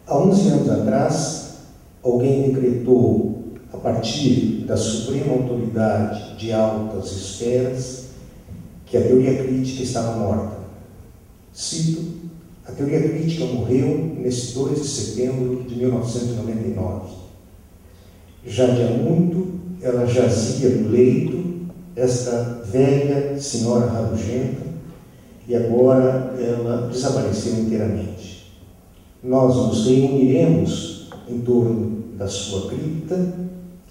Há 11 anos atrás, alguém decretou, a partir da suprema autoridade de altas esferas, que a teoria crítica estava morta. Cito: a teoria crítica morreu nesse 2 de setembro de 1999. Já de há muito, ela jazia no leito, esta velha senhora rabugenta, e agora ela desapareceu inteiramente. Nós nos reuniremos em torno da sua cripta,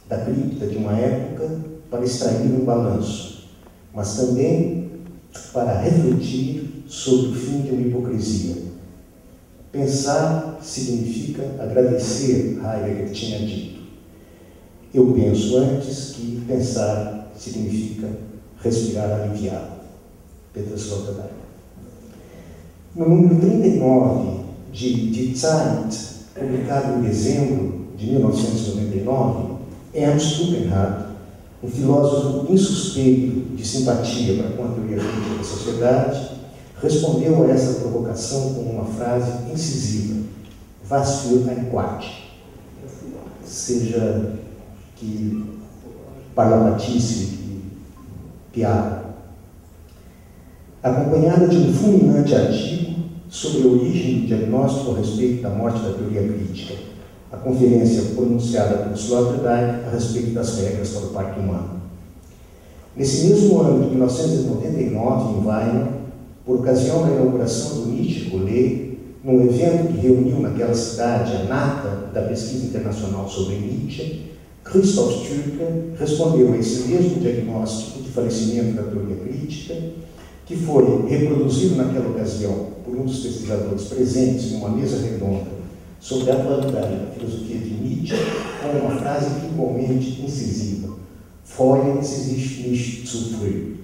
da cripta de uma época, para extrair um balanço, mas também para refletir sobre o fim de uma hipocrisia. Pensar significa agradecer, Heidegger tinha dito. Eu penso antes que pensar significa respirar aliviado. Peter Sloterdijk. No número 39 de Die Zeit, publicado em dezembro de 1999, Ernst Buchenhardt, um filósofo insuspeito de simpatia para com a teoria crítica da sociedade, respondeu a essa provocação com uma frase incisiva: Was für ein Quatsch. Seja que parlatice, que piada. Acompanhada de um fulminante artigo sobre a origem do diagnóstico a respeito da morte da teoria crítica, a conferência pronunciada por Sloterdijk a respeito das regras para o parque humano. Nesse mesmo ano de 1999, em Weimar, por ocasião da inauguração do Nietzsche Collet, num evento que reuniu naquela cidade a nata da pesquisa internacional sobre Nietzsche, Christoph Türke respondeu a esse mesmo diagnóstico de falecimento da teoria crítica, que foi reproduzido naquela ocasião por um dos pesquisadores presentes numa mesa redonda sobre a atualidade da filosofia de Nietzsche, com uma frase igualmente incisiva: Freuen Sie sich nicht zu früh.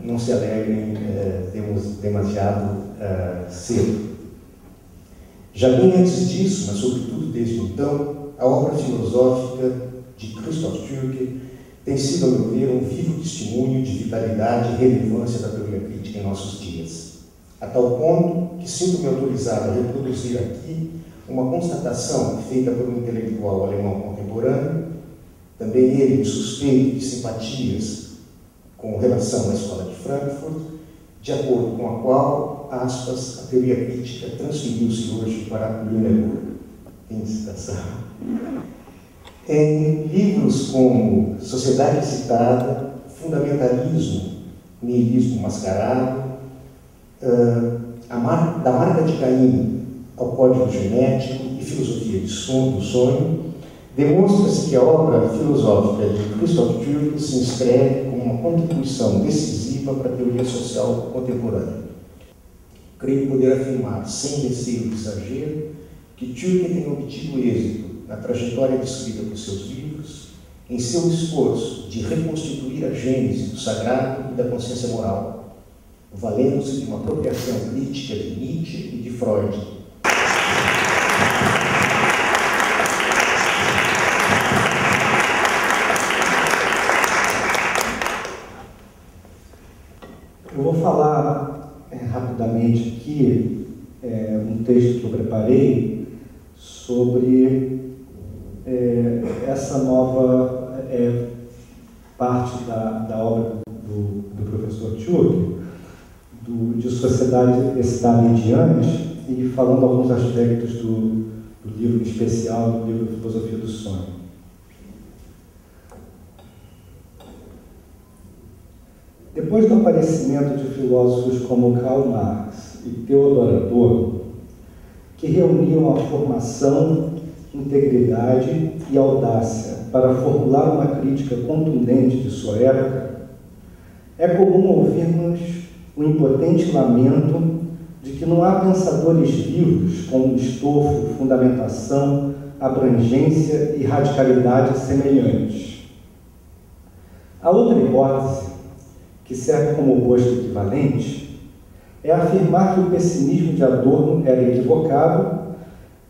Não se alegrem demasiado cedo. Já bem antes disso, mas sobretudo desde então, a obra filosófica de Christoph Türke tem sido, a meu ver, um vivo testemunho de vitalidade e relevância da teoria crítica em nossos dias, a tal ponto que sinto-me autorizado a reproduzir aqui uma constatação feita por um intelectual alemão contemporâneo, também ele suspeito de simpatias com relação à Escola de Frankfurt, de acordo com a qual, aspas, a teoria crítica transferiu-se hoje para Lüneburg. Fim de citação. Em livros como Sociedade Excitada, Fundamentalismo, Nihilismo Mascarado, da Marca de Caim ao Código Genético e Filosofia do Sonho, demonstra-se que a obra filosófica de Christoph Türke se inscreve como uma contribuição decisiva para a teoria social contemporânea. Creio poder afirmar, sem receio de exagero, que Türke tem obtido êxito na trajetória descrita por seus livros, em seu esforço de reconstituir a gênese do sagrado e da consciência moral, valendo-se de uma apropriação crítica de Nietzsche e de Freud. Eu vou falar rapidamente aqui um texto que eu preparei sobre essa nova parte da obra do professor Türke, de Sociedade Excitada em diante, e falando alguns aspectos do livro em especial, do livro Filosofia do Sonho. Depois do aparecimento de filósofos como Karl Marx e Theodor Adorno, que reuniram a formação, integridade e audácia para formular uma crítica contundente de sua época, é comum ouvirmos o impotente lamento de que não há pensadores vivos com estofo, fundamentação, abrangência e radicalidade semelhantes. A outra hipótese, que serve como oposto equivalente, é afirmar que o pessimismo de Adorno era equivocado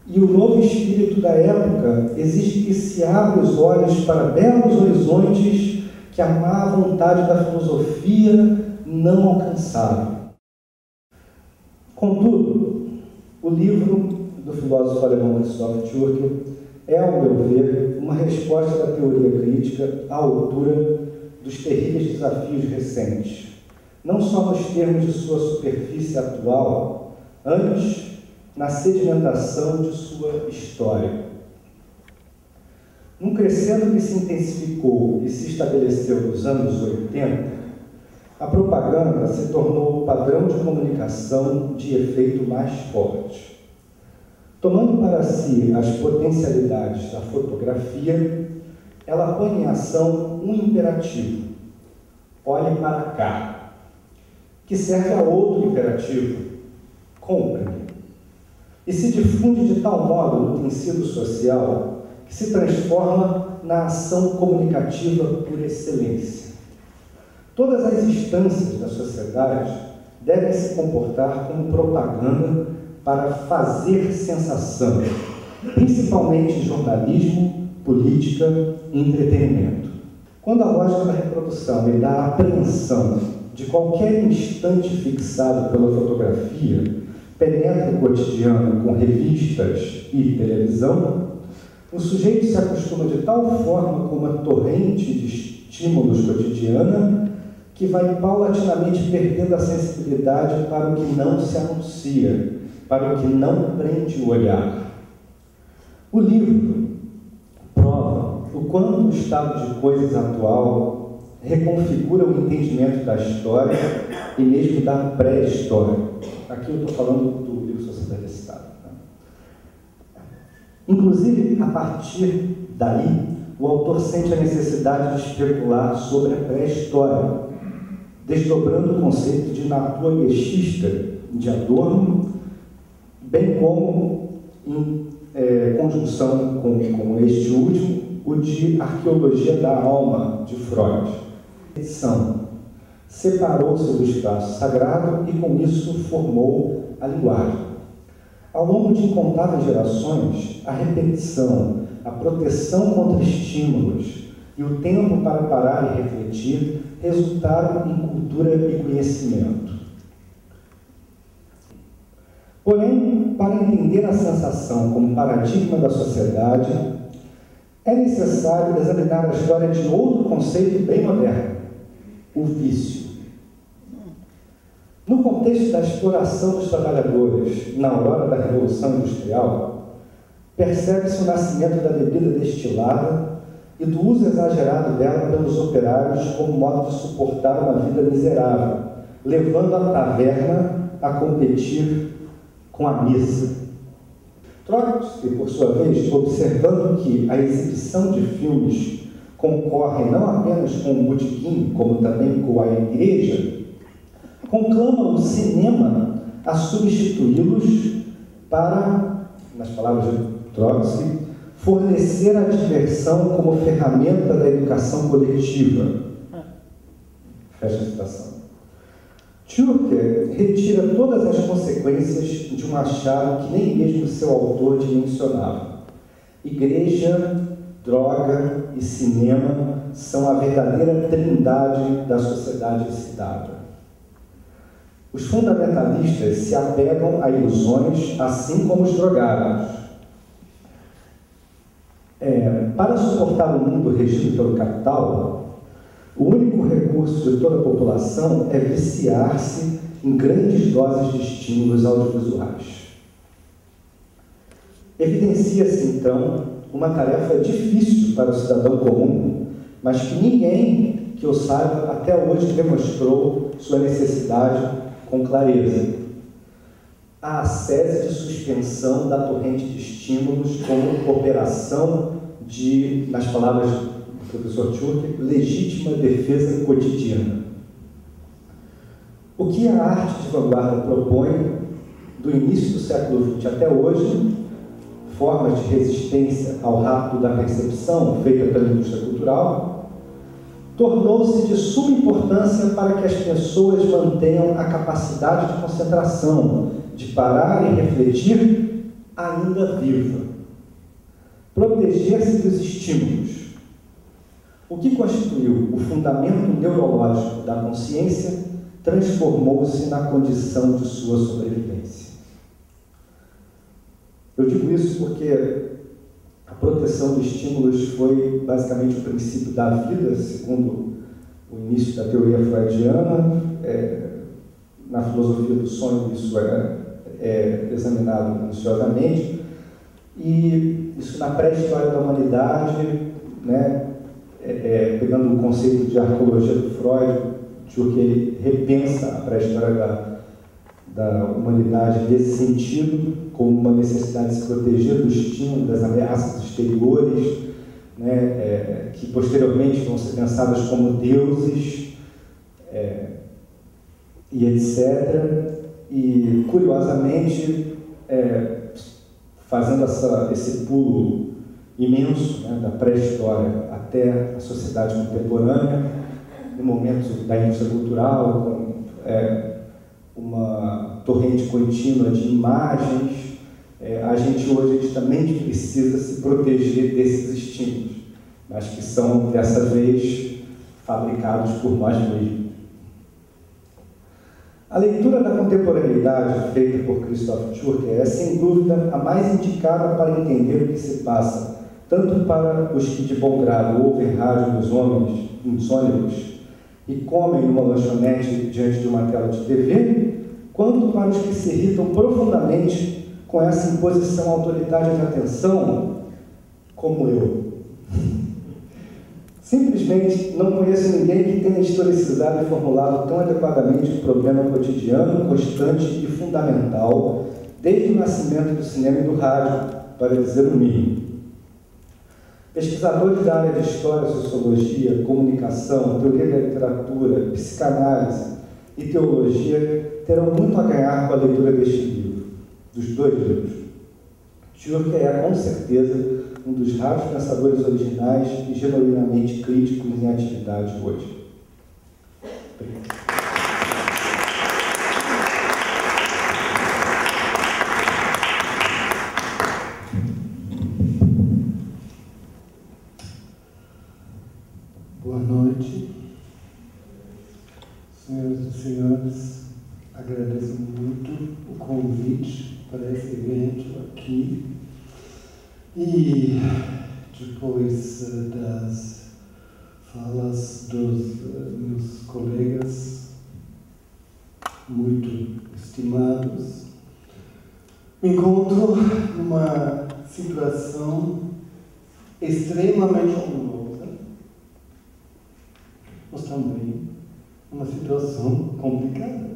e o novo espírito da época exige que se abra os olhos para belos horizontes que a má vontade da filosofia não alcançaram. Contudo, o livro do filósofo alemão Christoph Tschurker é, ao meu ver, uma resposta da teoria crítica à altura dos terríveis desafios recentes, não só nos termos de sua superfície atual, antes na sedimentação de sua história. Num crescendo que se intensificou e se estabeleceu nos anos 80, a propaganda se tornou o padrão de comunicação de efeito mais forte. Tomando para si as potencialidades da fotografia, ela põe em ação um imperativo: olhe para cá, que serve a outro imperativo: compre-me. E se difunde de tal modo no tecido social que se transforma na ação comunicativa por excelência. Todas as instâncias da sociedade devem se comportar como propaganda para fazer sensação, principalmente jornalismo, política e entretenimento. Quando a lógica da reprodução e da apreensão de qualquer instante fixado pela fotografia penetra o cotidiano com revistas e televisão, o sujeito se acostuma de tal forma com uma torrente de estímulos cotidiana que vai paulatinamente perdendo a sensibilidade para o que não se anuncia, para o que não prende o olhar. O livro prova o quanto o estado de coisas atual reconfigura o entendimento da história e mesmo da pré-história. Aqui eu estou falando do livro Sociedade e Estado. Inclusive, a partir daí, o autor sente a necessidade de especular sobre a pré-história, desdobrando o conceito de naturgeschichte de Adorno, bem como, em conjunção com este último, o de arqueologia da alma de Freud. A edição separou-se do espaço sagrado e, com isso, formou a linguagem. Ao longo de incontáveis gerações, a repetição, a proteção contra estímulos e o tempo para parar e refletir resultaram em cultura e conhecimento. Porém, para entender a sensação como paradigma da sociedade, é necessário examinar a história de outro conceito bem moderno: o vício. No contexto da exploração dos trabalhadores na aurora da Revolução Industrial, percebe-se o nascimento da bebida destilada e do uso exagerado dela pelos operários como modo de suportar uma vida miserável, levando a taverna a competir com a missa. Trotsky, por sua vez, observando que a exibição de filmes concorre não apenas com o botequim, como também com a igreja, conclama o cinema a substituí-los para, nas palavras de Trotsky, fornecer a diversão como ferramenta da educação coletiva. Fecha a citação. Tschurker retira todas as consequências de um achado que nem mesmo seu autor dimensionava. Igreja, droga e cinema são a verdadeira trindade da sociedade excitada. Os fundamentalistas se apegam a ilusões, assim como os drogados. Para suportar o mundo regido pelo capital, o único recurso de toda a população é viciar-se em grandes doses de estímulos audiovisuais. Evidencia-se, então, uma tarefa difícil para o cidadão comum, mas que ninguém que eu saiba até hoje demonstrou sua necessidade com clareza: a ascese de suspensão da torrente de estímulos como operação de, nas palavras do professor Tschurker, legítima defesa cotidiana. O que a arte de vanguarda propõe, do início do século XX até hoje, formas de resistência ao rapto da percepção feita pela indústria cultural, tornou-se de suma importância para que as pessoas mantenham a capacidade de concentração, de parar e refletir, ainda viva. Proteger-se dos estímulos. O que constituiu o fundamento neurológico da consciência transformou-se na condição de sua sobrevivência. Eu digo isso porque a proteção de estímulos foi basicamente o princípio da vida, segundo o início da teoria freudiana. Na filosofia do sonho isso é examinado minuciosamente, e isso na pré-história da humanidade, né, pegando o conceito de arqueologia do Freud, que ele repensa a pré-história da humanidade nesse sentido, como uma necessidade de se proteger do estímulo, das ameaças exteriores, né, que posteriormente vão ser pensadas como deuses, e etc. E, curiosamente, fazendo esse pulo imenso, né, da pré-história até a sociedade contemporânea, no momento da indústria cultural, com uma torrente contínua de imagens, a gente hoje também precisa se proteger desses estímulos, mas que são, dessa vez, fabricados por nós mesmos. A leitura da contemporaneidade feita por Christoph Tschurker é, sem dúvida, a mais indicada para entender o que se passa, tanto para os que de bom grado ouvem rádio nos ônibus e comem numa lanchonete diante de uma tela de TV, quanto para os que se irritam profundamente com essa imposição autoritária de atenção, como eu. Simplesmente não conheço ninguém que tenha historicizado e formulado tão adequadamente o problema cotidiano, constante e fundamental, desde o nascimento do cinema e do rádio, para dizer o mínimo. Pesquisadores da área de História, Sociologia, Comunicação, Teoria da Literatura, Psicanálise e Teologia terão muito a ganhar com a leitura deste livro, dos dois livros. Tschurker é, com certeza, um dos raros pensadores originais e genuinamente críticos em atividade hoje. Obrigado. Boa noite, senhoras e senhores. Agradeço muito o convite para esse evento aqui. E depois das falas dos meus colegas muito estimados, me encontro numa situação extremamente honrosa, mas também uma situação complicada,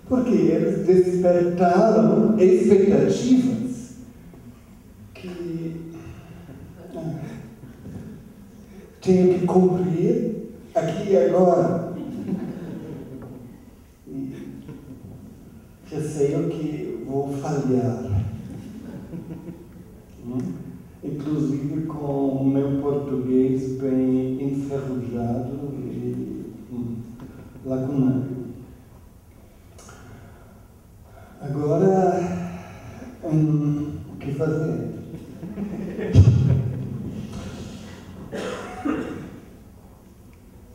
porque eles despertaram expectativas que tenho que cumprir aqui e agora. E receio que vou falhar. Inclusive com o meu português bem enferrujado e lacunário. Agora, o que fazer?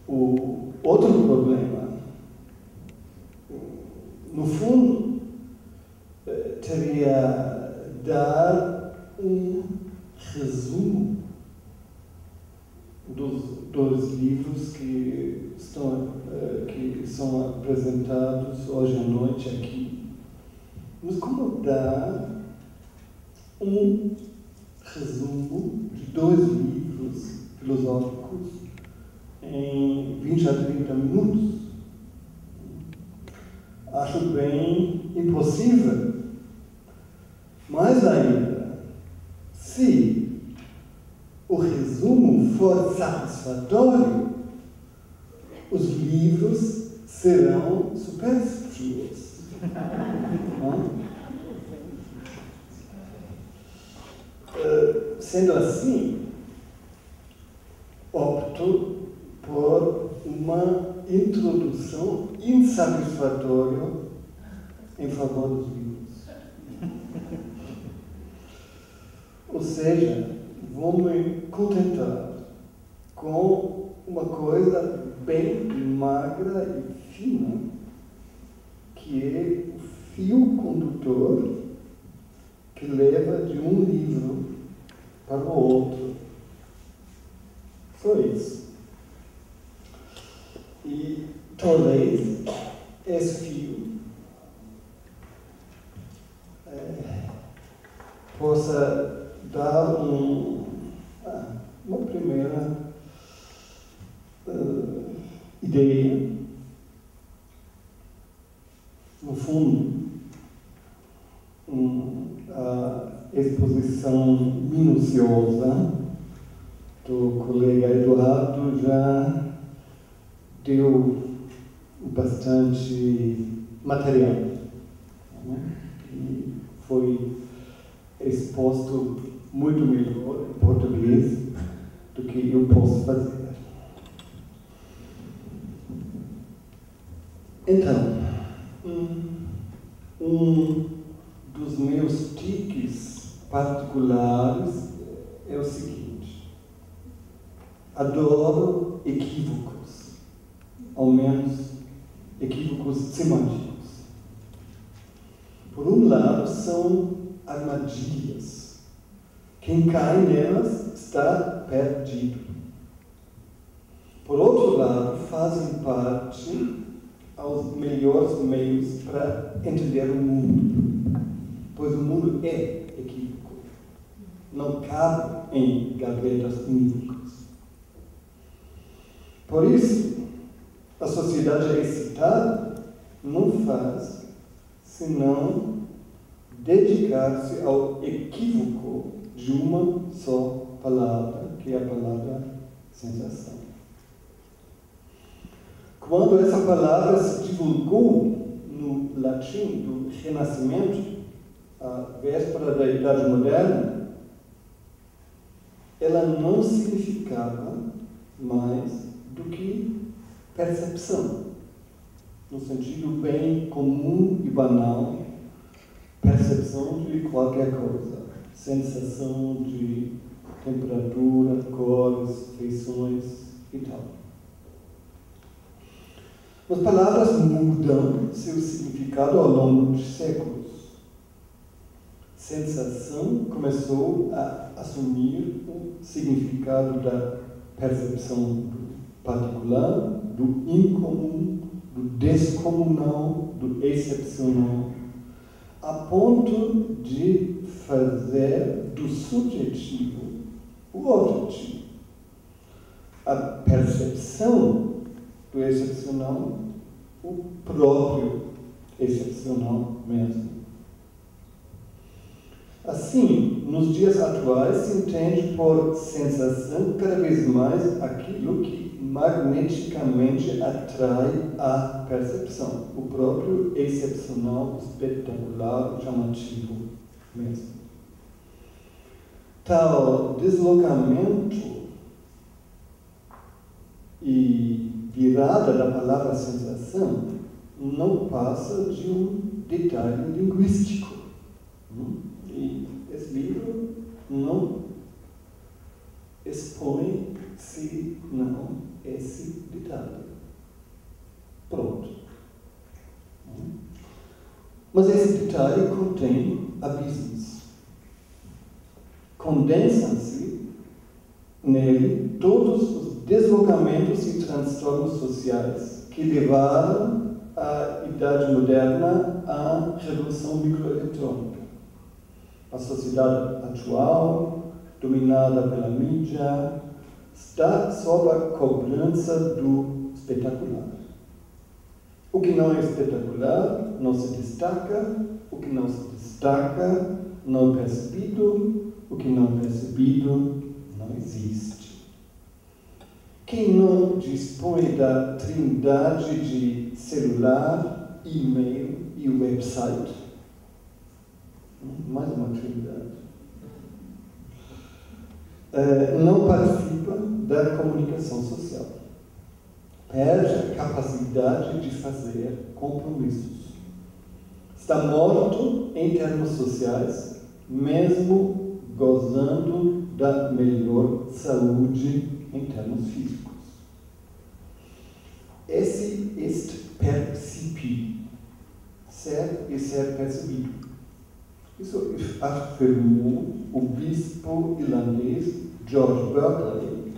O outro problema, no fundo, teria dar um resumo dos dois livros que são apresentados hoje à noite aqui. Mas como dar um resumo de dois livros filosóficos em 20 a 30 minutos? Acho bem impossível. Mais ainda, se o resumo for satisfatório, os livros serão supérfluos. Sendo assim, opto por uma introdução insatisfatória em favor dos livros. Ou seja, vou me contentar com uma coisa bem magra e fina, que é o fio condutor que que leva de um livro para o outro. Só isso. E talvez esse fio possa dar uma primeira ideia. No fundo, a exposição minuciosa do colega Eduardo já deu bastante material, né? E foi exposto muito melhor em português do que eu posso fazer. Então, um dos meus tiques particulares é o seguinte: adoro equívocos, ao menos equívocos semânticos. Por um lado, são armadilhas. Quem cai nelas está perdido. Por outro lado, fazem parte aos melhores meios para entender o mundo, pois o mundo é equívoco, não cabe em gavetas unívocas. Por isso, a sociedade excitada não faz senão dedicar-se ao equívoco de uma só palavra, que é a palavra sensação. Quando essa palavra se divulgou no latim do Renascimento, a véspera da Idade Moderna, ela não significava mais do que percepção, no sentido bem comum e banal, percepção de qualquer coisa, sensação de temperatura, cores, feições e tal. As palavras mudam seu significado ao longo de séculos. Sensação começou a assumir o significado da percepção do particular, do incomum, do descomunal, do excepcional, a ponto de fazer do subjetivo o objetivo. A percepção do excepcional, o próprio excepcional mesmo. Assim, nos dias atuais, se entende por sensação cada vez mais aquilo que magneticamente atrai a percepção, o próprio excepcional, espetacular, chamativo mesmo. Tal deslocamento e virada da palavra sensação não passa de um detalhe linguístico. E esse livro não expõe se não esse detalhe. Pronto. Mas esse detalhe contém abismos. Condensam-se nele todos os deslocamentos e transtornos sociais que levaram a Idade Moderna à Revolução Microeletrônica. A sociedade atual, dominada pela mídia, está sob a cobrança do espetacular. O que não é espetacular não se destaca, o que não se destaca não é percebido, o que não é percebido não existe. Quem não dispõe da trindade de celular, e-mail e website, mais uma trindade, não participa da comunicação social. Perde a capacidade de fazer compromissos. Está morto em termos sociais, mesmo gozando da melhor saúde em termos físicos. Esse est percipi, ser e ser percebido. Isso afirmou o bispo irlandês George Berkeley,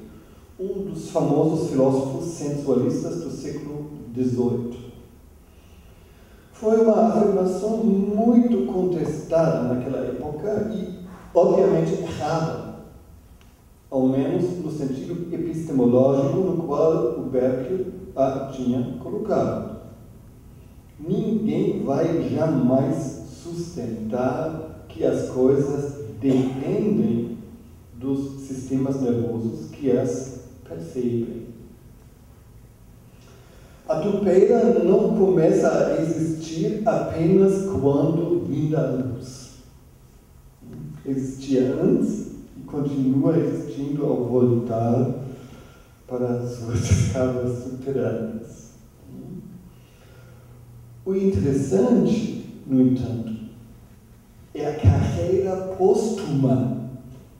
um dos famosos filósofos sensualistas do século XVIII. Foi uma afirmação muito contestada naquela época e, obviamente, errada, ao menos no sentido epistemológico no qual o Berkeley a tinha colocado. Ninguém vai jamais sustentar que as coisas dependem dos sistemas nervosos que as percebem. A topeira não começa a existir apenas quando vinda a luz. Existia antes e continua existindo ao voltar para suas escadas subterrâneas. O interessante, no entanto, é a carreira póstuma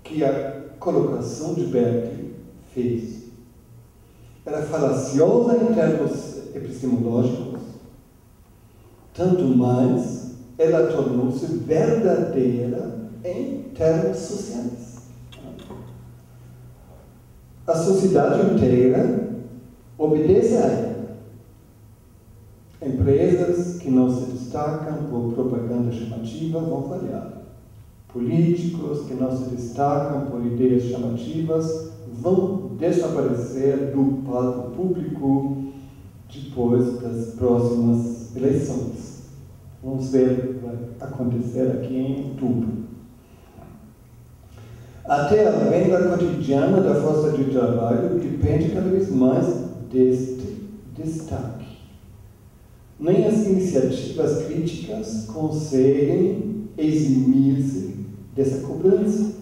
que a colocação de Berkeley fez. Era falaciosa em termos epistemológicos, tanto mais ela tornou-se verdadeira em termos sociais. A sociedade inteira obedece a ela. Empresas que não se destacam por propaganda chamativa vão falhar. Políticos que não se destacam por ideias chamativas vão desaparecer do palco público depois das próximas eleições. Vamos ver o que vai acontecer aqui em outubro. Até a venda cotidiana da força de trabalho depende cada vez mais deste destaque. Nem as iniciativas críticas conseguem eximir-se dessa cobrança.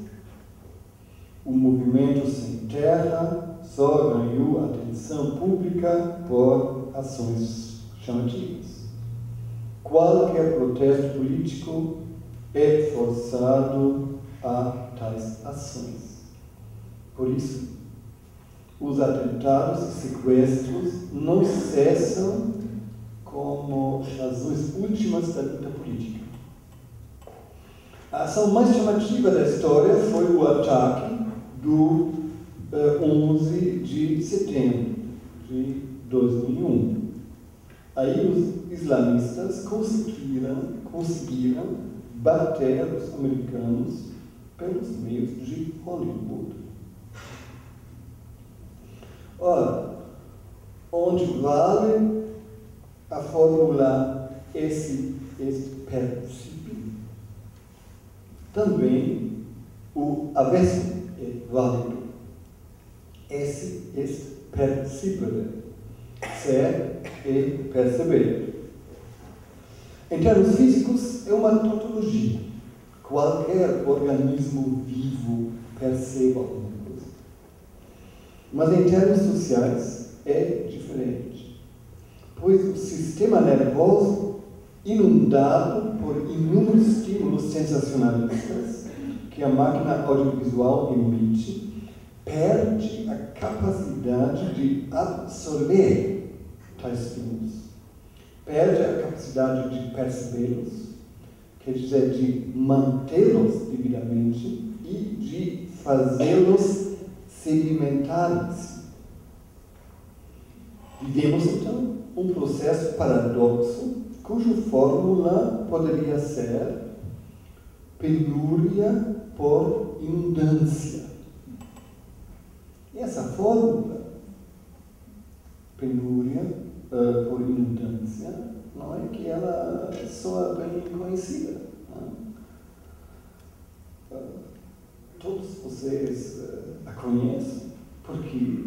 O movimento sem terra só ganhou atenção pública por ações chamativas. Qualquer protesto político é forçado a tais ações. Por isso, os atentados e sequestros não cessam como razões últimas da luta política. A ação mais chamativa da história foi o ataque do 11 de setembro de 2001. Aí os islamistas conseguiram bater os americanos pelos meios de Hollywood. Ora, onde vale a fórmula este princípio, também o avesso é válido. Esse est percipere, ser e perceber. Em termos físicos, é uma tautologia. Qualquer organismo vivo percebe alguma coisa. Mas em termos sociais, é diferente. Pois o sistema nervoso, inundado por inúmeros estímulos sensacionalistas que a máquina audiovisual emite, perde a capacidade de absorver tais estímulos, perde a capacidade de percebê-los, quer dizer, de mantê-los devidamente e de fazê-los sedimentarem-se. Vivemos, então, um processo paradoxo cuja fórmula poderia ser penúria por inundância. E essa fórmula, penúria por inundância, não é que ela soa bem conhecida. Todos vocês a conhecem, porque,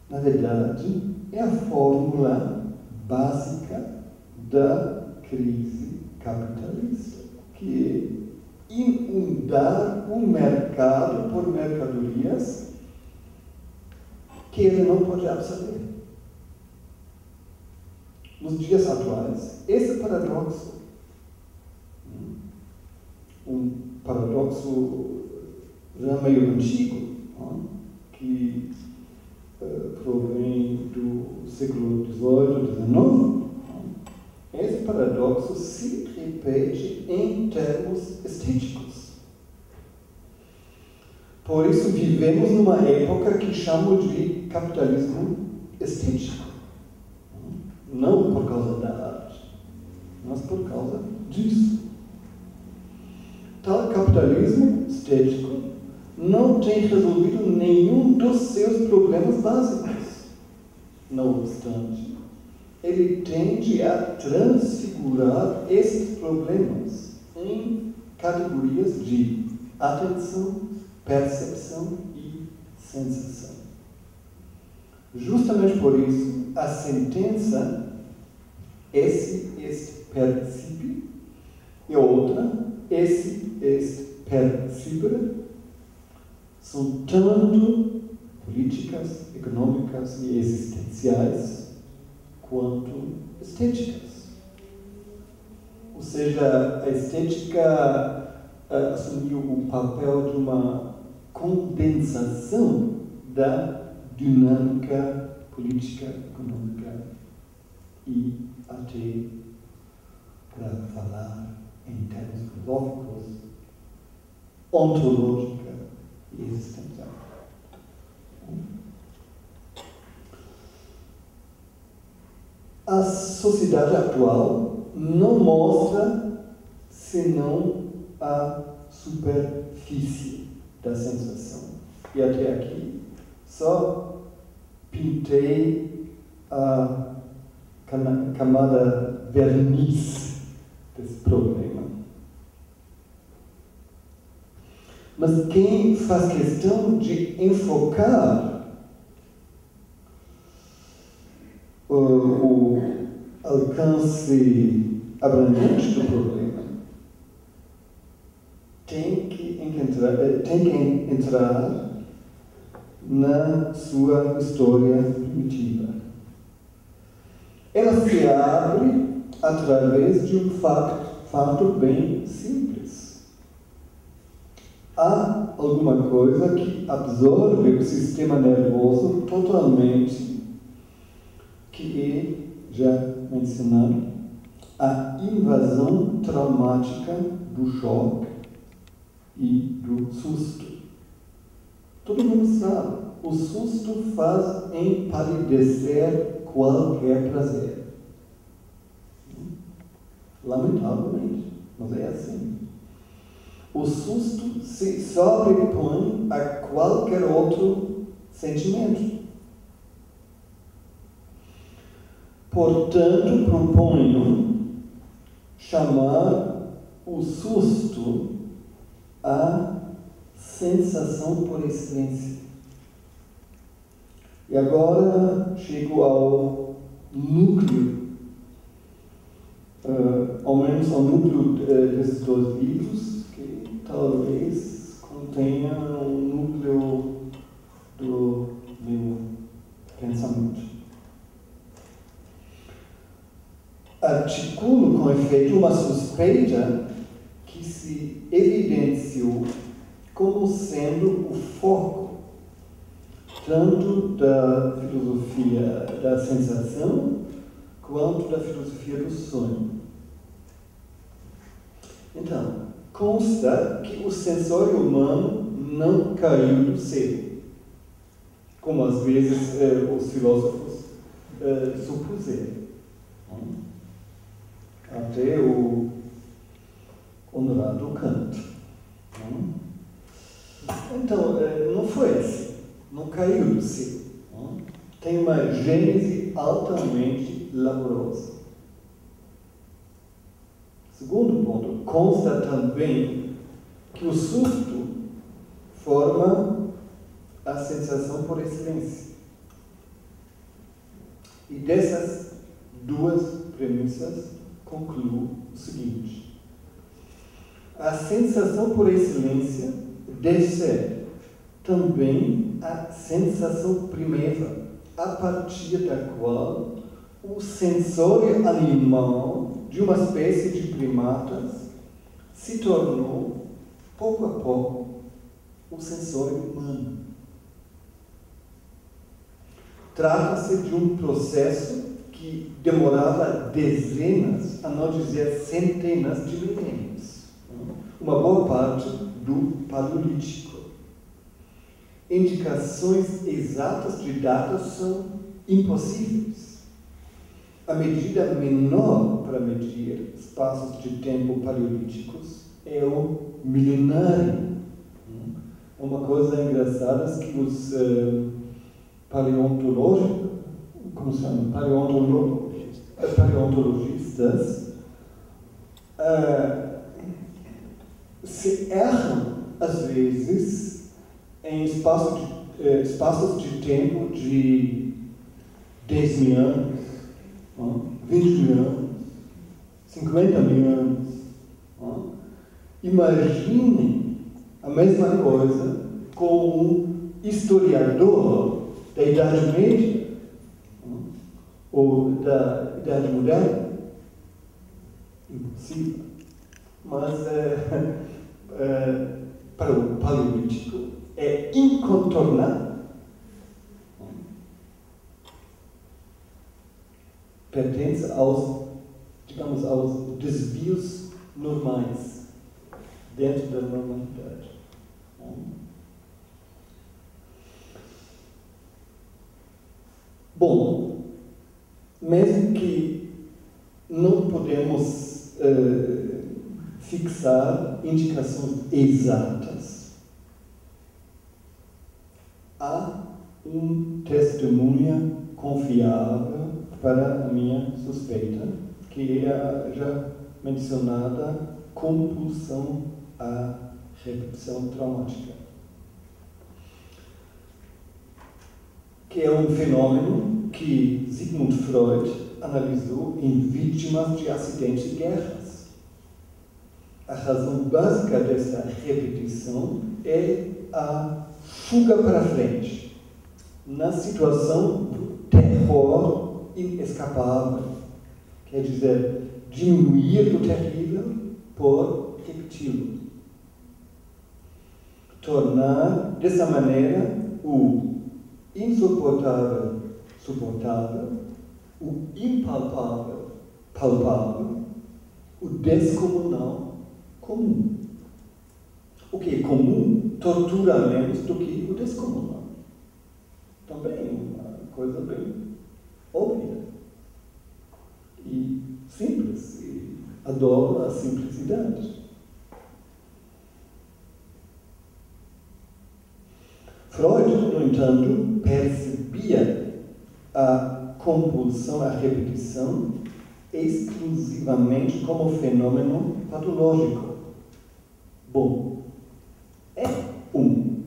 na verdade, é a fórmula básica da crise capitalista, que é inundar o mercado por mercadorias que ele não pode absorver. Nos dias atuais, esse paradoxo, um paradoxo já meio antigo, que provém do século XVIII, XIX, esse paradoxo paradoxo se repete em termos estéticos. Por isso vivemos numa época que chamo de capitalismo estético. Não por causa da arte, mas por causa disso. Tal capitalismo estético não tem resolvido nenhum dos seus problemas básicos. Não obstante, ele tende a transfigurar esses problemas em categorias de atenção, percepção e sensação. Justamente por isso, a sentença esse est percipi e a outra esse est percibere são tanto políticas, econômicas e existenciais quanto estéticas. Ou seja, a estética assumiu o papel de uma condensação da dinâmica política, econômica e até, para falar em termos filosóficos, ontológica e existencial. A sociedade atual não mostra senão a superfície da sensação. E até aqui só pintei a camada verniz desse problema. Mas quem faz questão de enfocar o alcance abrangente do problema tem que entrar na sua história primitiva. Ela se abre através de um fato bem simples. Há alguma coisa que absorve o sistema nervoso totalmente, que é, já mencionado, a invasão traumática do choque e do susto. Todo mundo sabe, o susto faz empalidecer qualquer prazer. Lamentavelmente, mas é assim. O susto se sobrepõe a qualquer outro sentimento. Portanto, proponho chamar o susto a sensação por excelência. E agora chego ao núcleo, ao menos ao núcleo desses dois livros, que talvez contenha um núcleo do meu pensamento. Articulo com efeito uma suspeita que se evidenciou como sendo o foco tanto da filosofia da sensação quanto da filosofia do sonho. Então, consta que o sensório humano não caiu do céu, como às vezes os filósofos supuseram. Até o honorado Kant. Então, não foi assim. Não caiu do céu. Tem uma gênese altamente laborosa. Segundo ponto, consta também que o susto forma a sensação por excelência. E dessas duas premissas concluo o seguinte: a sensação por excelência deve ser também a sensação primeira, a partir da qual o sensório animal de uma espécie de primatas se tornou, pouco a pouco, o sensório humano. Trata-se de um processo que demorava dezenas, a não dizer centenas de milênios. Uma boa parte do Paleolítico. Indicações exatas de datas são impossíveis. A medida menor para medir espaços de tempo paleolíticos é o milenário. Uma coisa engraçada é que os paleontologistas se erram, às vezes, em espaços de tempo de 10 mil anos, 20 mil anos, 50 mil anos. Imaginem a mesma coisa com um historiador da Idade Média ou da Idade Moderna. Impossível. Mas para o Paleolítico é incontornável. Pertence aos desvios normais, dentro da normalidade. Bom, mesmo que não podemos fixar indicações exatas, há um testemunha confiável para a minha suspeita, que é a já mencionada compulsão à repetição traumática, que é um fenômeno que Sigmund Freud analisou em vítimas de acidentes de guerras. A razão básica dessa repetição é a fuga para frente, na situação do terror inescapável, quer dizer, diminuir o terrível por repeti-lo. Tornar, dessa maneira, o insuportável suportável, o impalpável palpável, o descomunal comum. O que é comum tortura menos do que o descomunal. Também uma coisa bem óbvia e simples, e adoro a simplicidade. Freud, no entanto, percebia a compulsão à repetição exclusivamente como fenômeno patológico. Bom, é um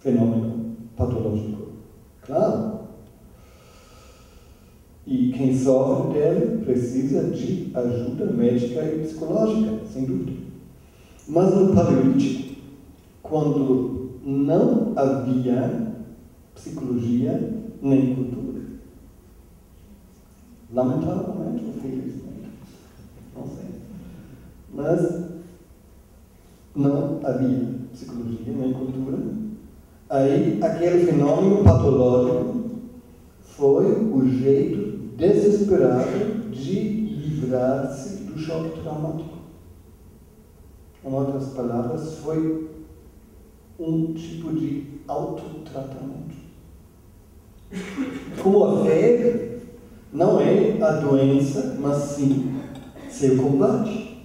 fenômeno patológico, claro. E quem sofre dele precisa de ajuda médica e psicológica, sem dúvida. Mas no Paleolítico, quando não havia psicologia nem cultura, lamentavelmente ou felizmente, não sei, mas não havia psicologia nem cultura, aí aquele fenômeno patológico foi o jeito desesperado de livrar-se do choque traumático. Em outras palavras, foi um tipo de autotratamento. Como a febre não é a doença, mas sim seu combate.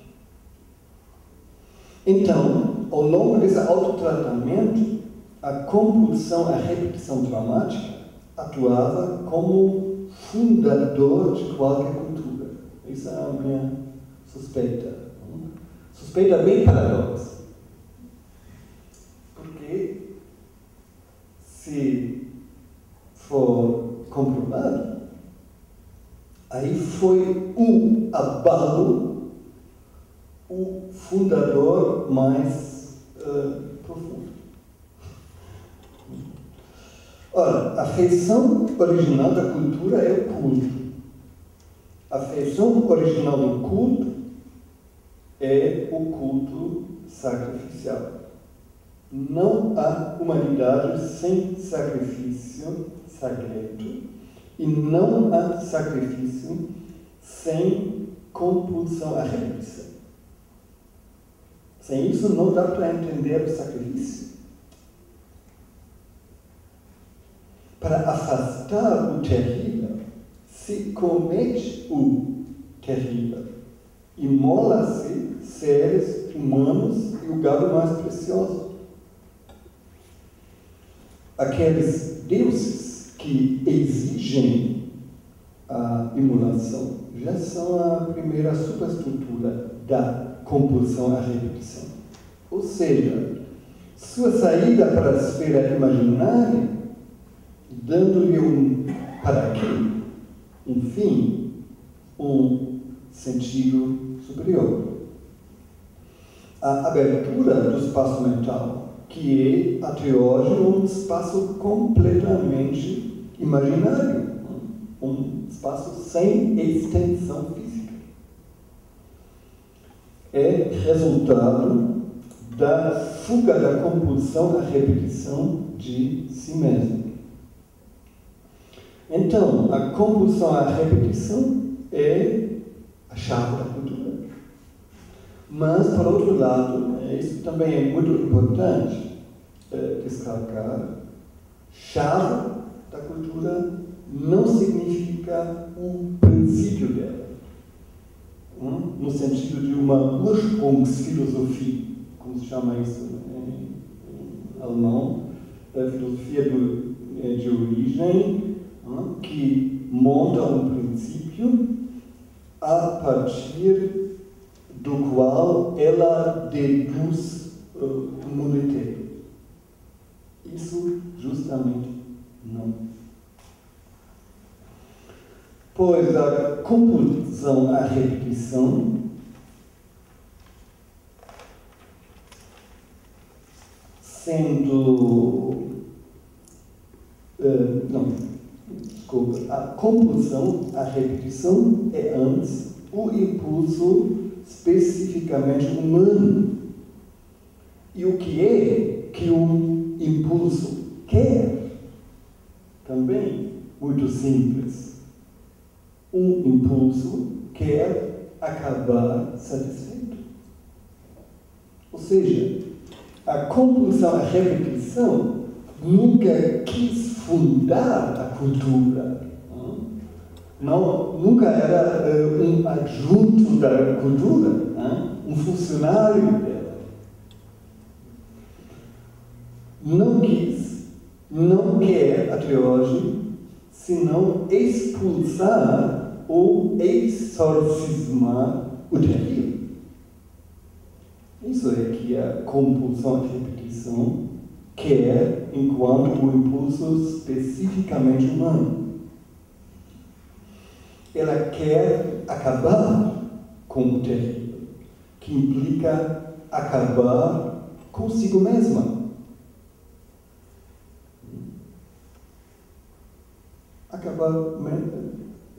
Então, ao longo desse autotratamento, a compulsão à repetição traumática atuava como fundador de qualquer cultura. Essa é a minha suspeita. Suspeita bem paradoxa. Porque, se for comprovado, aí foi o abalo, o fundador mais profundo. Ora, a feição original da cultura é o culto. A feição original do culto é o culto sacrificial. Não há humanidade sem sacrifício sagrado E não há sacrifício sem compulsão à repetição. Sem isso não dá para entender o sacrifício. Para afastar o terrível, se comete o terrível. Imola-se seres humanos e o gado mais precioso. Aqueles deuses que exigem a imolação já são a primeira superestrutura da compulsão à repetição. Ou seja, sua saída para a esfera imaginária, dando-lhe um para quê, um fim, um sentido superior. A abertura do espaço mental, que é, até hoje, um espaço completamente imaginário, um espaço sem extensão física. É resultado da fuga da compulsão à repetição de si mesmo. Então, a compulsão à repetição é a chave da cultura. Mas, por outro lado, isso também é muito importante destacar, chave da cultura não significa um princípio dela, no sentido de uma Ursprungsphilosophie, como se chama isso em alemão, a filosofia de origem, que monta um princípio a partir do qual ela deduz o mundo inteiro. Isso justamente não. Pois a compulsão à repetição a compulsão à repetição é antes o impulso especificamente humano. E o que é que um impulso quer? Também muito simples. Um impulso quer acabar satisfeito. Ou seja, a compulsão à repetição nunca quis fundar a cultura. Nunca era um adjunto da cultura, um funcionário dela. Não quis, não quer até hoje, senão expulsar ou exorcismar o terrível. Isso é que a compulsão à repetição quer enquanto um impulso especificamente humano. Ela quer acabar com o terrível, que implica acabar consigo mesma. Acabar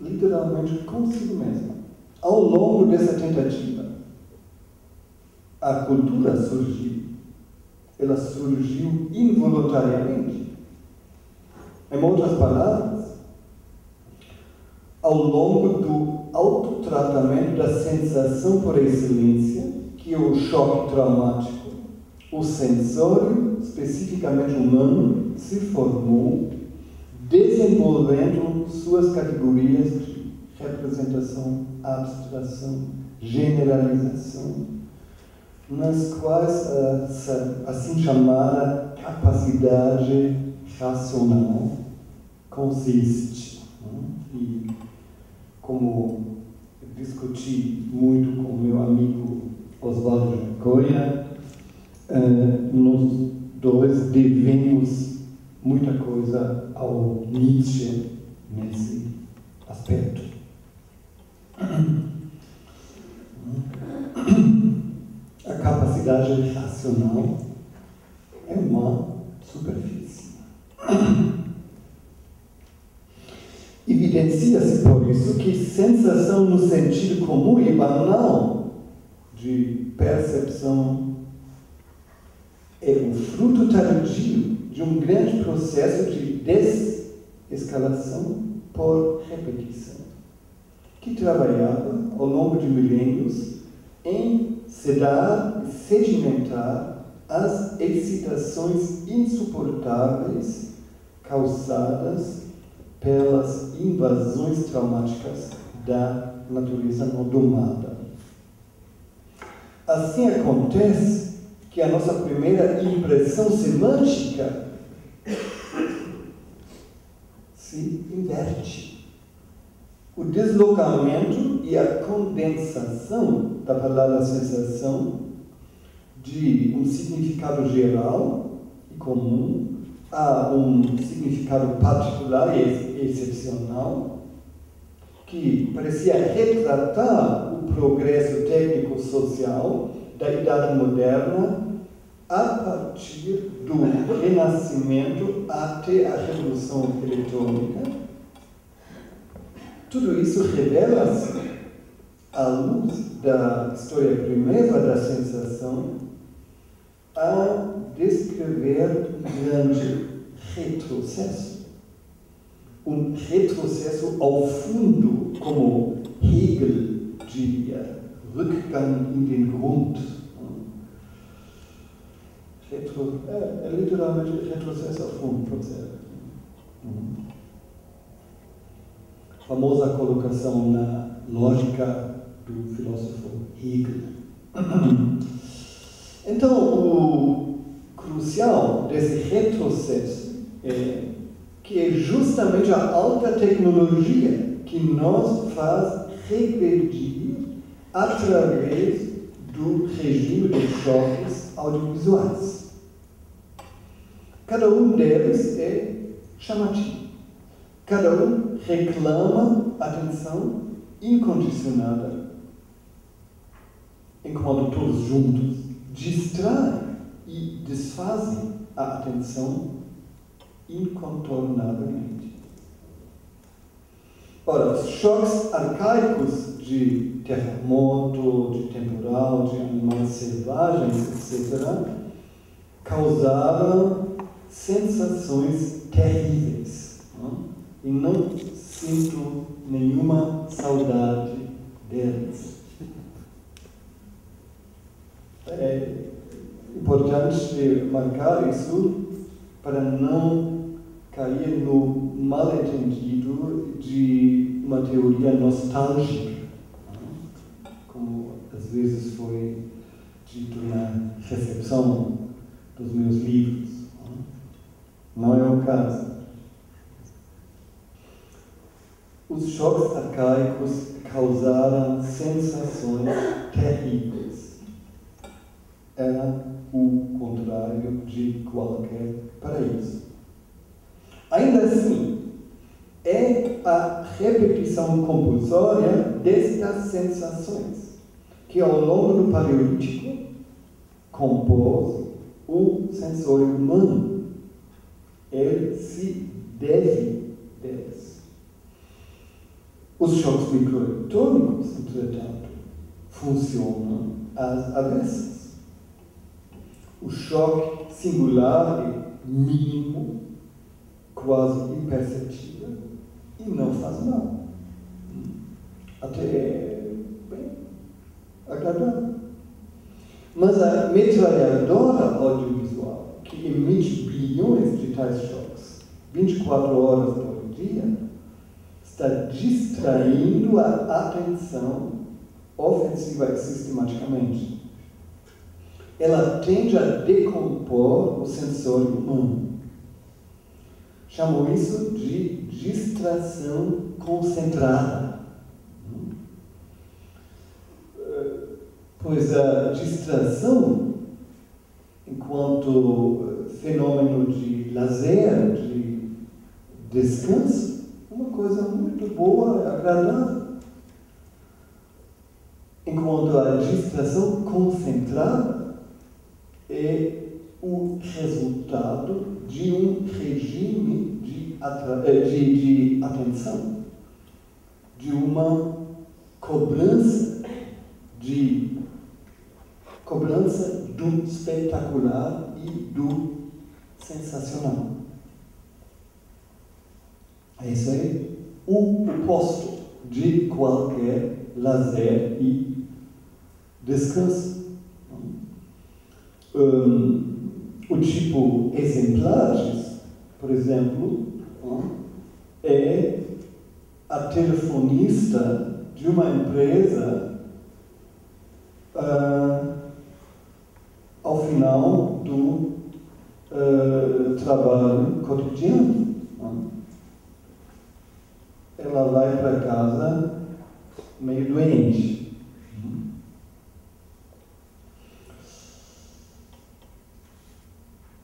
literalmente consigo mesma. Ao longo dessa tentativa, a cultura surgiu. Ela surgiu involuntariamente. Em outras palavras, ao longo do autotratamento da sensação por excelência, que é o choque traumático, o sensório, especificamente humano, se formou, desenvolvendo suas categorias de representação, abstração, generalização, nas quais a assim chamada capacidade racional consiste. E como discuti muito com meu amigo Oswaldo Jacóia, nós dois devemos muita coisa ao Nietzsche nesse aspecto. A capacidade racional é uma superfície. Evidencia-se, por isso, que sensação no sentido comum e banal de percepção é o fruto tardio de um grande processo de desescalação por repetição, que trabalhava ao longo de milênios em sedar e sedimentar as excitações insuportáveis causadas pelas invasões traumáticas da natureza não domada. Assim acontece que a nossa primeira impressão semântica se inverte. O deslocamento e a condensação da palavra sensação de um significado geral e comum a um significado particular e excepcional, que parecia retratar o progresso técnico-social da Idade Moderna a partir do Renascimento até a Revolução Eletrônica. Tudo isso revela-se à luz da história primeira da sensação a descrever um grande retrocesso. Um retrocesso ao fundo, como Hegel diria, Rückgang in den Grund. Literalmente retrocesso ao fundo, pode ser. Famosa colocação na lógica do filósofo Hegel. Então, o crucial desse retrocesso é que é justamente a alta tecnologia que nos faz regredir através do regime dos choques audiovisuais. Cada um deles é chamativo. Cada um reclama atenção incondicionada, enquanto todos juntos distraem e desfazem a atenção incontornavelmente. Ora, os choques arcaicos de terremoto, de temporal, de animais selvagens, etc., causaram sensações terríveis. Não? E não sinto nenhuma saudade deles. É importante marcar isso para não cair no mal-entendido de uma teoria nostálgica, como às vezes foi dito na recepção dos meus livros. Não é o caso. Os choques arcaicos causaram sensações terríveis. Era o contrário de qualquer paraíso. Ainda assim, é a repetição compulsória destas sensações que, ao longo do Paleolítico, compôs o sensório humano. Ele se deve deles. Os choques microeletrônicos, entretanto, funcionam às avessas. O choque singular é mínimo, quase imperceptível, e não faz mal. Até é bem agradável. Mas a metralhadora audiovisual, que emite bilhões de tais choques, 24 horas por dia, está distraindo a atenção ofensiva e sistematicamente. Ela tende a decompor o sensório humano. Chamo isso de distração concentrada. Pois a distração, enquanto fenômeno de lazer, de descanso, é uma coisa muito boa e agradável. Enquanto a distração concentrada é o resultado de um regime de atenção, de uma cobrança do espetacular e do sensacional. É isso aí. o oposto de qualquer lazer e descanso. O tipo exemplares, por exemplo, é a telefonista de uma empresa ao final do trabalho cotidiano. Ela vai para casa meio doente.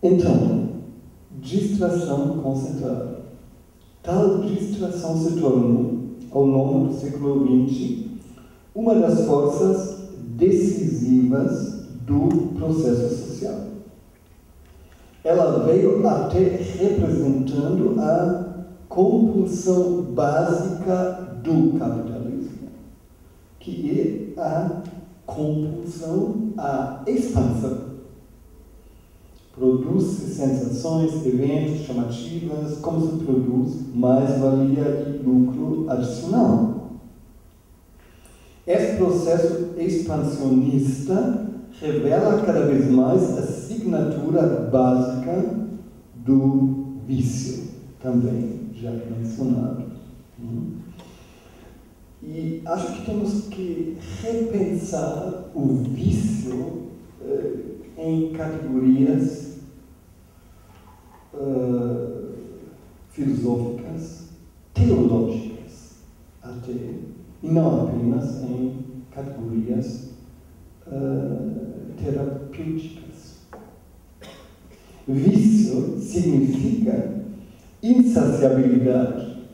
Então, distração concentrada. Tal distração se tornou, ao longo do século XX, uma das forças decisivas do processo social. Ela veio até representando a compulsão básica do capitalismo, que é a compulsão à expansão. Produz-se sensações, eventos, chamativas, como se produz mais-valia e lucro adicional. Esse processo expansionista revela cada vez mais a assinatura básica do vício, também já mencionado. E acho que temos que repensar o vício em categorias filosóficas, teológicas até, e não apenas em categorias terapêuticas. Vício significa insaciabilidade,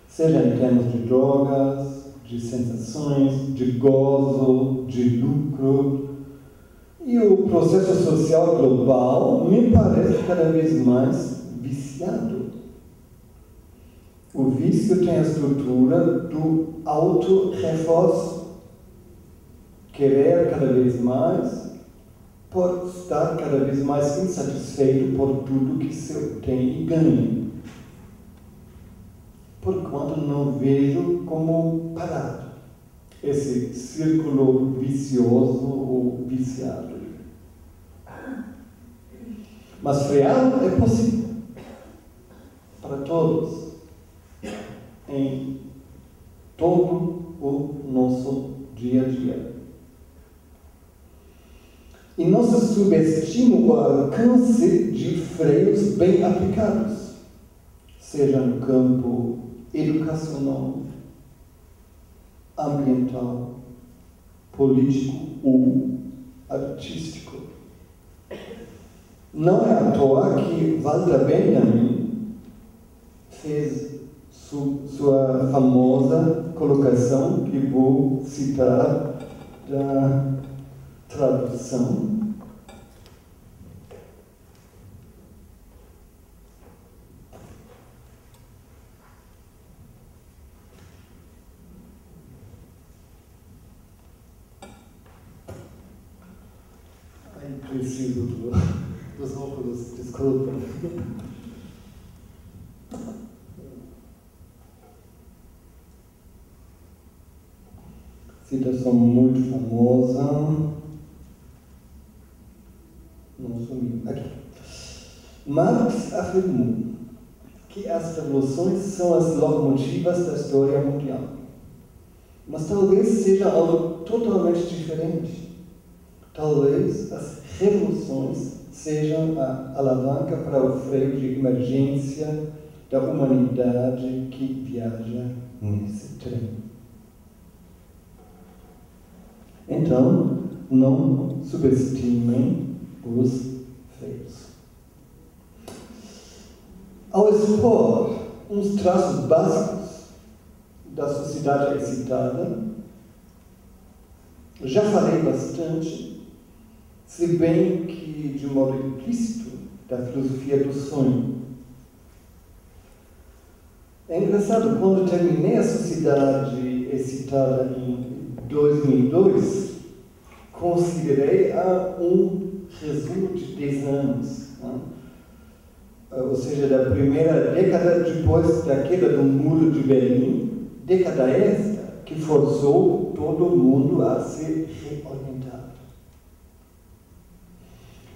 seja em termos de drogas, de sensações, de gozo, de lucro. E o processo social global me parece cada vez mais viciado. O vício tem a estrutura do auto-reforço. Querer cada vez mais, por estar cada vez mais insatisfeito por tudo que se obtém e ganha. Porquanto não vejo como parar esse círculo vicioso ou viciado. Mas freá-lo é possível para todos, em todo o nosso dia a dia. E não se subestima o alcance de freios bem aplicados, seja no campo educacional, ambiental, político ou artístico. Não é à toa que Walter Benjamin fez sua famosa colocação, que vou citar da tradução. Preciso dos óculos, desculpa. Citação muito famosa. Não sumiu. Aqui. Marx afirmou que as revoluções são as locomotivas da história mundial. Mas talvez seja algo totalmente diferente. Talvez as revoluções sejam a alavanca para o freio de emergência da humanidade que viaja nesse trem. Então, não subestimem os freios. Ao expor uns traços básicos da sociedade excitada, já falei bastante, se bem que de modo implícito, da filosofia do sonho. É engraçado, quando terminei a sociedade excitada em 2002, considerei um resumo de 10 anos. ou seja, da primeira década depois da queda do Muro de Berlim, década esta que forçou todo mundo a se reorientar.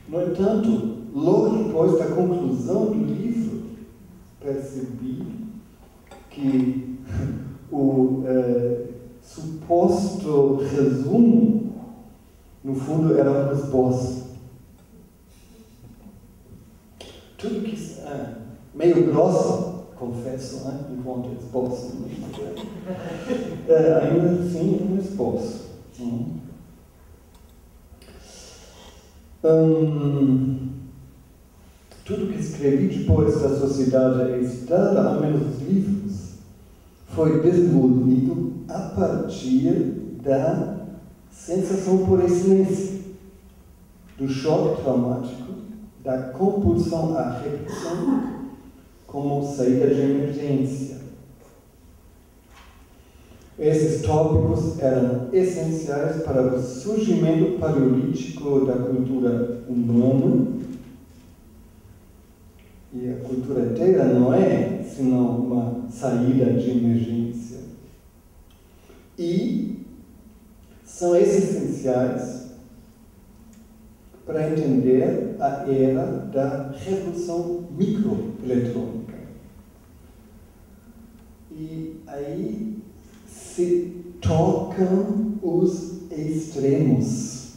No entanto, logo depois da conclusão do livro, percebi que o suposto resumo, no fundo, era um esboço. Tudo que meio grosso, confesso, enquanto esboço, ainda assim um esboço. Tudo que escrevi depois da Sociedade Editada, ao menos os livros, foi desenvolvido a partir da sensação por excelência, do choque traumático, da compulsão à repetição como saída de emergência. Esses tópicos eram essenciais para o surgimento paleolítico da cultura humana, e a cultura inteira não é senão uma saída de emergência. E são essenciais para entender a era da revolução microeletrônica. E aí se tocam os extremos,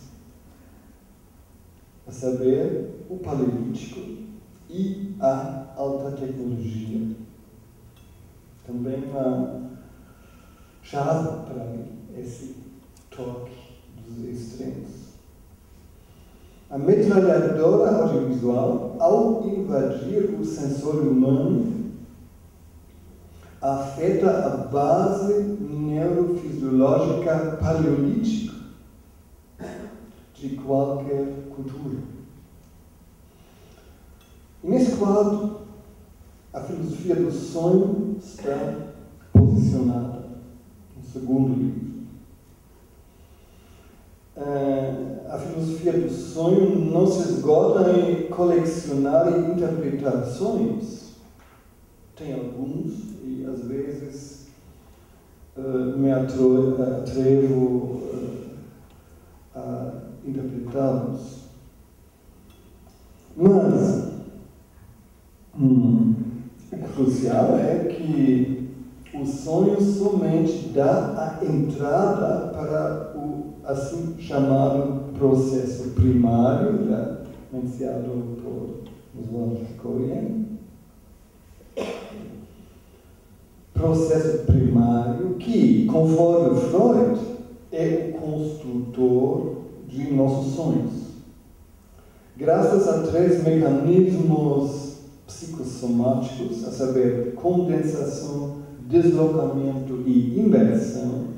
a saber, o paleolítico e a alta tecnologia. Também uma chave para mim, esse toque dos extremos. A metralhadora audiovisual, ao invadir o sensor humano, afeta a base neurofisiológica paleolítica de qualquer cultura. E nesse quadro, a filosofia do sonho está posicionada no segundo livro. A filosofia do sonho não se esgota em colecionar e interpretar sonhos. Tem alguns, e às vezes me atrevo a interpretá-los. Mas o crucial é que o sonho somente dá a entrada para o assim chamado processo primário, mencionado por Oswald Cohen. Processo primário que, conforme Freud, é o construtor de nossos sonhos. Graças a 3 mecanismos psicossomáticos, a saber, condensação, deslocamento e inversão,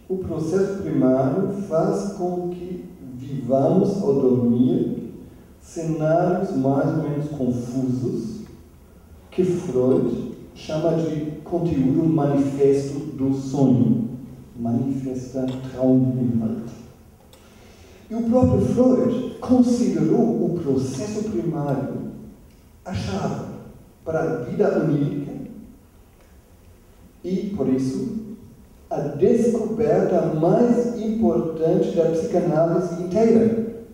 o processo primário faz com que vivamos ao dormir cenários mais ou menos confusos que Freud chama de conteúdo manifesto do sonho, manifesta Trauminhalt. E o próprio Freud considerou o processo primário a chave para a vida onírica e, por isso, a descoberta mais importante da psicanálise inteira.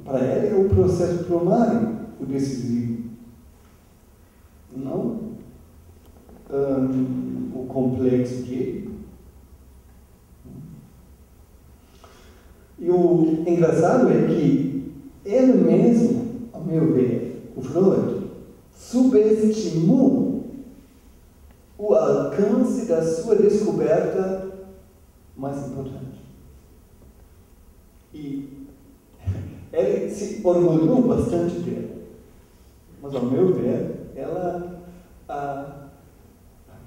Para ele é o processo primário o decisivo, não o complexo de Édipo. E o engraçado é que ele mesmo, ao meu ver, o Freud, subestimou o alcance da sua descoberta mais importante. E ele se orgulhou bastante dela. Mas, ao meu ver, ela,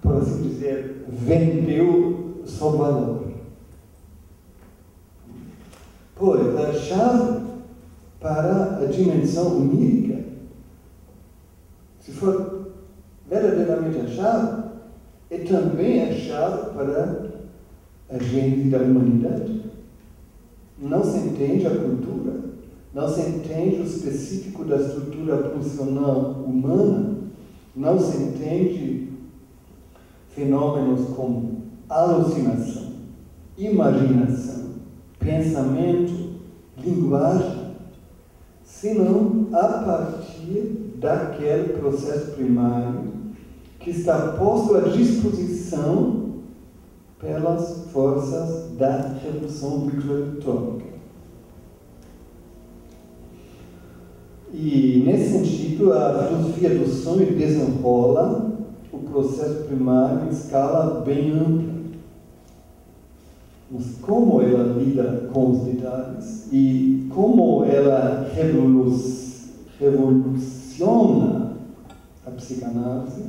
por assim dizer, vendeu seu valor. Pois a chave para a dimensão onírica, se for verdadeiramente a chave, é também a chave para a gênese da humanidade. Não se entende a cultura, não se entende o específico da estrutura funcional humana, não se entende fenômenos como alucinação, imaginação, pensamento, linguagem, senão a partir daquele processo primário que está posto à disposição pelas forças da revolução microeletrônica. E, nesse sentido, a filosofia do sonho desenrola o processo primário em escala bem ampla. Mas como ela lida com os detalhes e como ela revoluciona a psicanálise,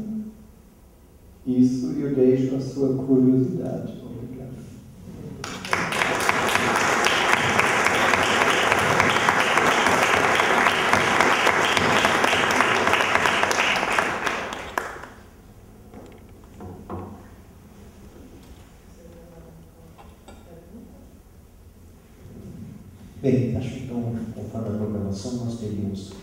isso eu deixo a sua curiosidade. Obrigado. Bem, acho que então, conforme a programação, nós teríamos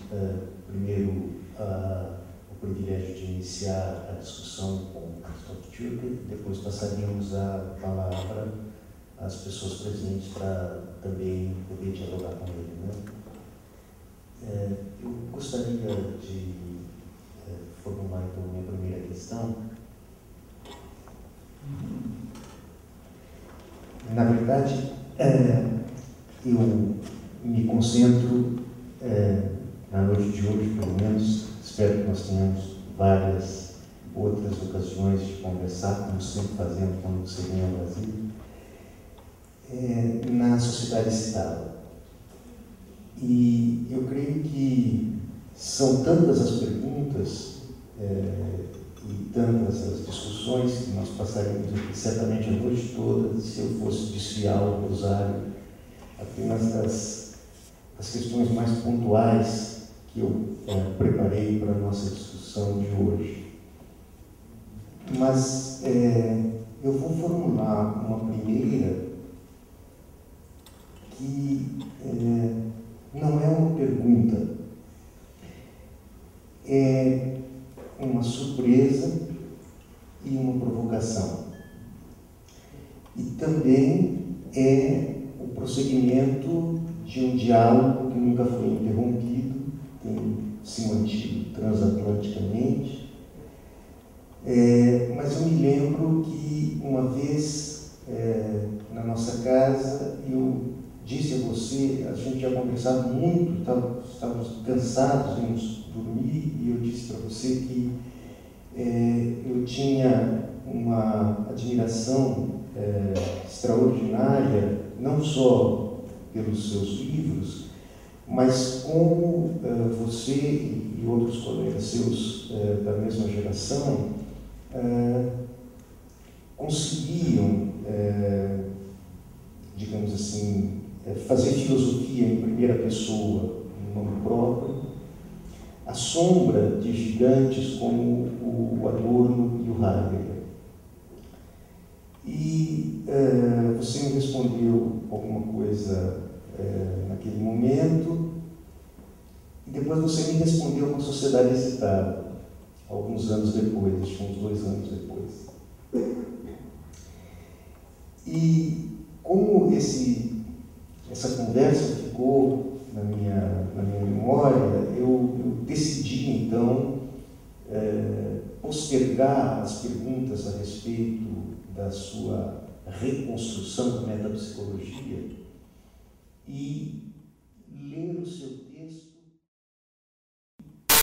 primeiro o privilégio de iniciar a discussão com o Christoph Türke, depois passaríamos a palavra às pessoas presentes para também poder dialogar com ele, né? Eu gostaria de formular então a minha primeira questão. Na verdade, eu me concentro, na noite de hoje, pelo menos, espero que nós tenhamos várias outras ocasiões de conversar, como sempre fazemos quando você vem ao Brasil, na sociedade citada. E eu creio que são tantas as perguntas e tantas as discussões que nós passaríamos aqui, certamente a noite toda, se eu fosse desfiar o rosário apenas das questões mais pontuais que eu preparei para a nossa discussão de hoje. Mas eu vou formular uma primeira que não é uma pergunta, é uma surpresa e uma provocação. E também é o prosseguimento de um diálogo que nunca foi interrompido, tem se mantido transatlanticamente. Mas eu me lembro que uma vez na nossa casa eu disse a você, a gente tinha conversado muito, estávamos cansados, íamos dormir, e eu disse para você que eu tinha uma admiração extraordinária, não só pelos seus livros, mas como você e outros colegas seus da mesma geração conseguiam, digamos assim, fazer filosofia em primeira pessoa, em nome próprio, à sombra de gigantes como o Adorno e o Heidegger. E você me respondeu alguma coisa naquele momento, e depois você me respondeu com a Sociedade Excitada, alguns anos depois, acho que uns 2 anos depois. E como essa conversa ficou na minha memória, eu decidi então postergar as perguntas a respeito da sua reconstrução da metapsicologia e ler o seu texto